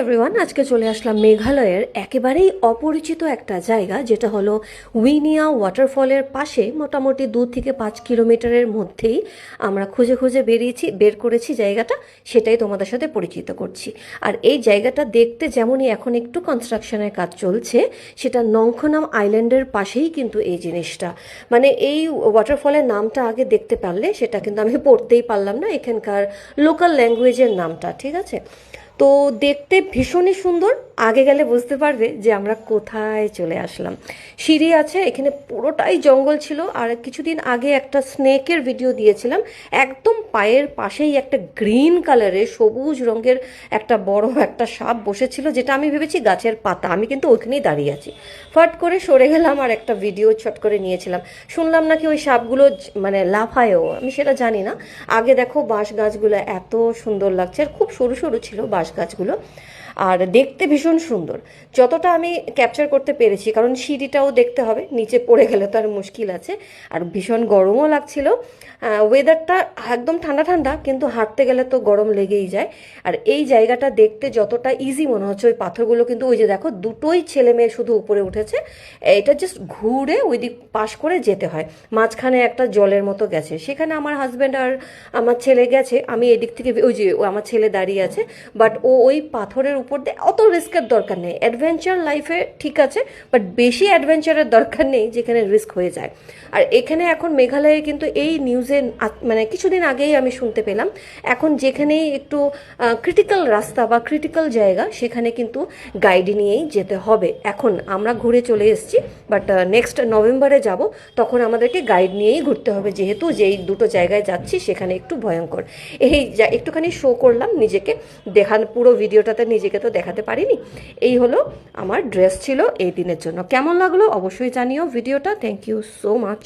Everyone, আজকে চলে আসলাম মেঘালয়ের একেবারেই অপরিচিত একটা জায়গা, যেটা হলো উইনিয়া ওয়াটারফলের পাশে। মোটামুটি 2 থেকে 5 কিলোমিটারের মধ্যেই আমরা খুঁজে খুঁজে বের করেছি জায়গাটা, সেটাই তোমাদের সাথে পরিচিত করছি। আর এই জায়গাটা দেখতে যেমনই এখন একটু কনস্ট্রাকশনের কাজ চলছে, সেটা নংখনাম আইল্যান্ডের পাশেই কিন্তু এই জিনিসটা। মানে এই ওয়াটারফলের নামটা আগে দেখতে পারলে সেটা কিন্তু আমি পড়তেই পারলাম না, এখানকার লোকাল ল্যাঙ্গুয়েজের নামটা, ঠিক আছে। তো দেখতে ভীষণই সুন্দর, আগে গেলে বুঝতে পারবে যে আমরা কোথায় চলে আসলাম। সিঁড়ি আছে, এখানে পুরোটাই জঙ্গল ছিল। আর কিছুদিন আগে একটা স্নেকের ভিডিও দিয়েছিলাম, একদম পায়ের পাশেই একটা গ্রিন কালারের সবুজ রঙের একটা বড় একটা সাপ বসেছিল, যেটা আমি ভেবেছি গাছের পাতা। আমি কিন্তু ওইখানেই দাঁড়িয়ে আছি, ফট করে সরে গেলাম আর একটা ভিডিও ছট করে নিয়েছিলাম। শুনলাম নাকি ওই সাপগুলো মানে লাফায়ও, আমি সেটা জানি না। আগে দেখো বাঁশ গাছগুলো এত সুন্দর লাগছে, আর খুব সরু সরু ছিল বাঁশ গাছগুলো, আর দেখতে ভীষণ সুন্দর। যতটা আমি ক্যাপচার করতে পেরেছি, কারণ সিঁড়িটাও দেখতে হবে, নিচে পড়ে গেলে তো আর মুশকিল আছে। আর ভীষণ গরমও লাগছিল। ওয়েদারটা একদম ঠান্ডা ঠান্ডা, কিন্তু হাঁটতে গেলে তো গরম লেগেই যায়। আর এই জায়গাটা দেখতে যতটা ইজি মনে হচ্ছে, ওই পাথরগুলো কিন্তু ওই যে দেখো, দুটোই ছেলে মেয়ে শুধু উপরে উঠেছে। এটা জাস্ট ঘুরে ওই দিক পাশ করে যেতে হয়। মাঝখানে একটা জলের মতো গেছে, সেখানে আমার হাজব্যান্ড আর আমার ছেলে গেছে। আমি এদিক থেকে, ওই যে আমার ছেলে দাঁড়িয়ে আছে, বাট ও ওই পাথরের উপর দিয়ে, অত রিস্কের দরকার নেই। অ্যাডভেঞ্চার লাইফে ঠিক আছে, বাট বেশি অ্যাডভেঞ্চারের দরকার নেই যেখানে রিস্ক হয়ে যায়। আর এখানে এখন মেঘালয়ে কিন্তু এই নিউজে মানে কিছুদিন আগেই আমি শুনতে পেলাম, এখন যেখানেই একটু ক্রিটিক্যাল রাস্তা বা ক্রিটিক্যাল জায়গা, সেখানে কিন্তু গাইড নিয়েই যেতে হবে। এখন আমরা ঘুরে চলে এসেছি, বাট নেক্সট নভেম্বরে যাব, তখন আমাদেরকে গাইড নিয়েই ঘুরতে হবে, যেহেতু যেই দুটো জায়গায় যাচ্ছি সেখানে একটু ভয়ঙ্কর। এই একটুখানি শো করলাম নিজেকে, দেখান পুরো ভিডিওটাতে নিজেকে তো দেখাতে পারিনি। এই হলো আমার ড্রেস ছিল এই দিনের জন্য। কেমন লাগলো অবশ্যই জানিও ভিডিওটা। Thank you so much.